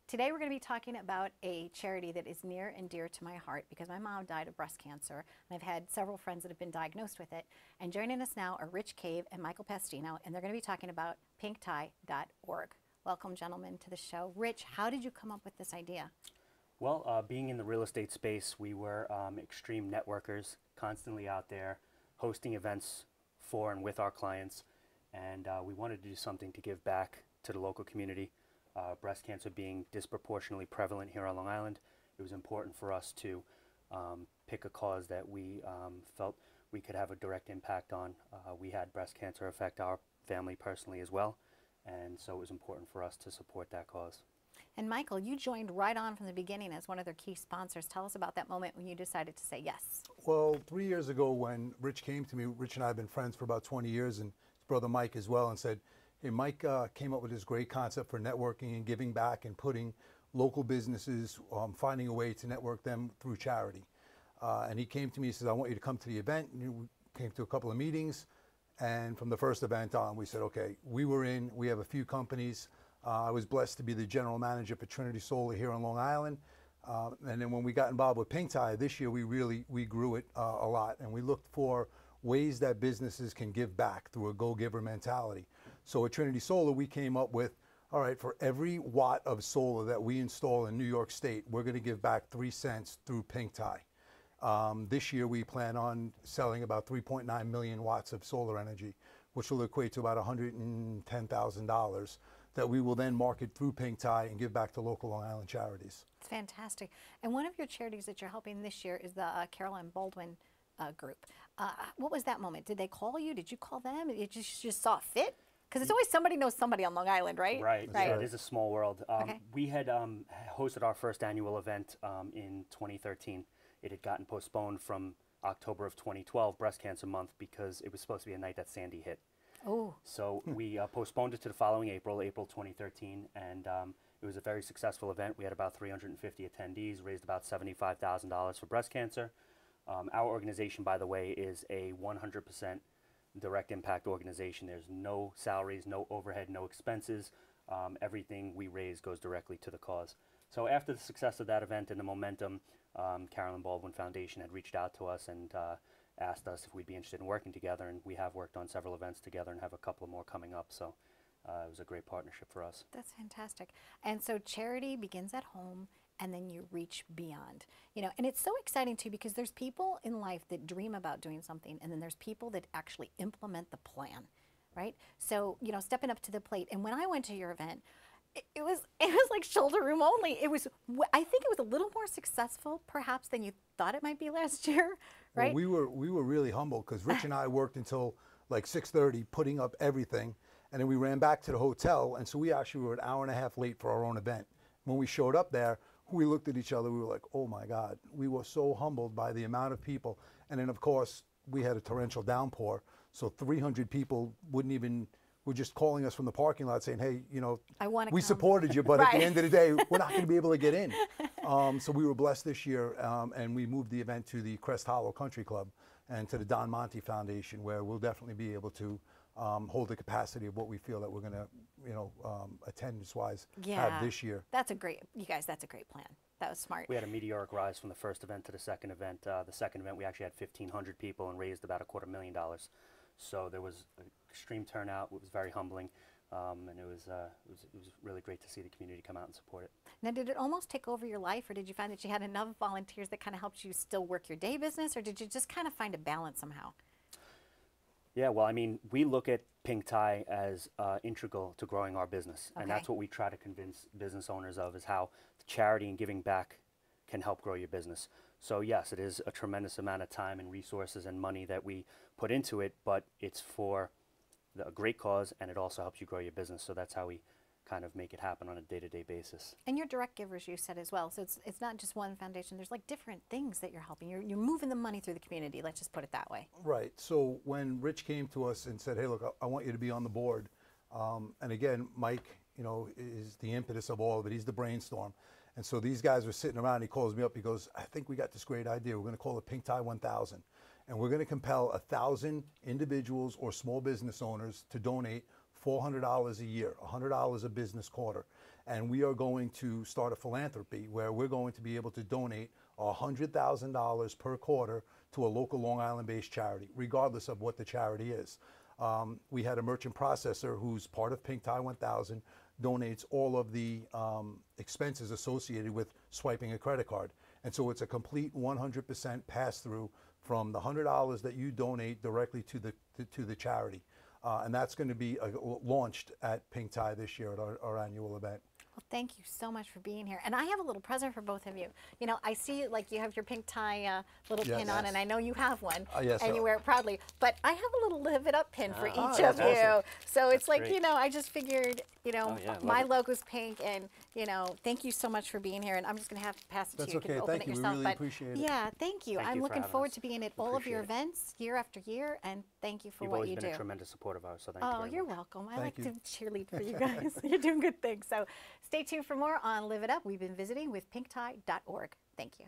Today we're going to be talking about a charity that is near and dear to my heart because my mom died of breast cancer, and I've had several friends that have been diagnosed with it. And joining us now are Rich Cave and Michael Passantino, and they're going to be talking about pinktie.org. Welcome, gentlemen, to the show. Rich, how did you come up with this idea? Well, being in the real estate space, we were extreme networkers, constantly out there hosting events for and with our clients, and we wanted to do something to give back to the local community. Breast cancer being disproportionately prevalent here on Long Island, it was important for us to pick a cause that we felt we could have a direct impact on. We had breast cancer affect our family personally as well, and so it was important for us to support that cause. And Michael, you joined right on from the beginning as one of their key sponsors. Tell us about that moment when you decided to say yes. Well, 3 years ago when Rich came to me, Rich and I have been friends for about 20 years, and his brother Mike as well, and said, hey, Mike came up with this great concept for networking and giving back and putting local businesses, finding a way to network them through charity. And he came to me, he says, I want you to come to the event. And we came to a couple of meetings, and from the first event on, we said, okay, we were in, we have a few companies. I was blessed to be the general manager for Trinity Solar here on Long Island. And then when we got involved with Pink Tie this year, we grew it a lot, and we looked for ways that businesses can give back through a go-giver mentality. So at Trinity Solar, we came up with, all right, for every watt of solar that we install in New York State, we're going to give back 3 cents through Pink Tie. This year, we plan on selling about 3.9 million watts of solar energy, which will equate to about $110,000 that we will then market through Pink Tie and give back to local Long Island charities. It's fantastic. And one of your charities that you're helping this year is the Caroline Baldwin group. What was that moment? Did they call you? Did you call them? You just saw it fit? Because it's always somebody knows somebody on Long Island, right? Right. Yeah, it is a small world. Okay. We had hosted our first annual event in 2013. It had gotten postponed from October of 2012, Breast Cancer Month, because it was supposed to be a night that Sandy hit. Oh. So we postponed it to the following April 2013, and it was a very successful event. We had about 350 attendees, raised about $75,000 for breast cancer. Our organization, by the way, is a 100% direct impact organization. There's no salaries, no overhead, no expenses. Everything we raise goes directly to the cause. So after the success of that event and the momentum, Caroline Baldwin Foundation had reached out to us and asked us if we'd be interested in working together, and we have worked on several events together and have a couple more coming up. So it was a great partnership for us. That's fantastic. And so charity begins at home, and then you reach beyond. You know, and it's so exciting too, because there's people in life that dream about doing something, and then there's people that actually implement the plan, right? So, you know, stepping up to the plate. And when I went to your event, it was like shoulder room only. I think it was a little more successful perhaps than you thought it might be last year, right? Well, we were really humble because Rich and I worked until like 6:30 putting up everything, and then we ran back to the hotel, and so we actually were an hour and a half late for our own event. When we showed up there, we looked at each other, we were like, oh my God. We were so humbled by the amount of people. And then of course, we had a torrential downpour, so 300 people were just calling us from the parking lot saying, hey, you know, we supported you, but right. At the end of the day, we're not going to be able to get in. So we were blessed this year, and we moved the event to the Crest Hollow Country Club and to the Don Monte Foundation, where we'll definitely be able to hold the capacity of what we feel that we're going to, you know, attendance-wise have this year. That's a great, you guys, that's a great plan. That was smart. We had a meteoric rise from the first event to the second event. The second event, we actually had 1,500 people and raised about $250,000. So there was an extreme turnout. It was very humbling, and it was really great to see the community come out and support it. Now, did it almost take over your life, or did you find that you had enough volunteers that kind of helped you still work your day business, or did you just kind of find a balance somehow? Yeah, well, I mean, we look at Pink Tie as integral to growing our business, and that's what we try to convince business owners of, is how charity and giving back can help grow your business. So yes, it is a tremendous amount of time and resources and money that we put into it, but it's for a great cause, and it also helps you grow your business. So that's how we kind of make it happen on a day-to-day basis. And you're direct givers, you said as well. So it's not just one foundation. There's like different things that you're helping. You're moving the money through the community. Let's just put it that way. Right. So when Rich came to us and said, hey, look, I want you to be on the board. And again, Mike, you know, is the impetus of all of it. He's the brainstorm. And so these guys were sitting around. He calls me up. He goes, I think we got this great idea. We're going to call it Pink Tie 1000. And we're going to compel 1,000 individuals or small business owners to donate $400 a year, $100 a business quarter. And we are going to start a philanthropy where we're going to be able to donate $100,000 per quarter to a local Long Island-based charity, regardless of what the charity is. We had a merchant processor who's part of Pink Tie 1000, donates all of the expenses associated with swiping a credit card. And so it's a complete 100% pass-through from the $100 that you donate directly to the charity. And that's going to be launched at Pink Tie this year at our annual event. Well, thank you so much for being here. And I have a little present for both of you. You know, I see like you have your Pink Tie little pin on, and I know you have one, yes, and you wear it proudly. But I have a little Live It Up pin for each of that's you. awesome. So it's That's like, great. you know, I just figured, you know, my love it. logo's pink, and, you know, thank you so much for being here. And I'm just going to have to pass it That's to you. You okay. can open Thank it you. We yourself. really But appreciate it. yeah, thank you. Thank I'm you for looking having forward us. to being at all of your Appreciate it. events year after year, and thank you for You've what always you been do. a tremendous support of ours, so thank you Oh, very you're much. welcome. I Thank like you. to cheerlead for you guys. You're doing good things. So stay tuned for more on Live It Up. We've been visiting with pinktie.org. Thank you.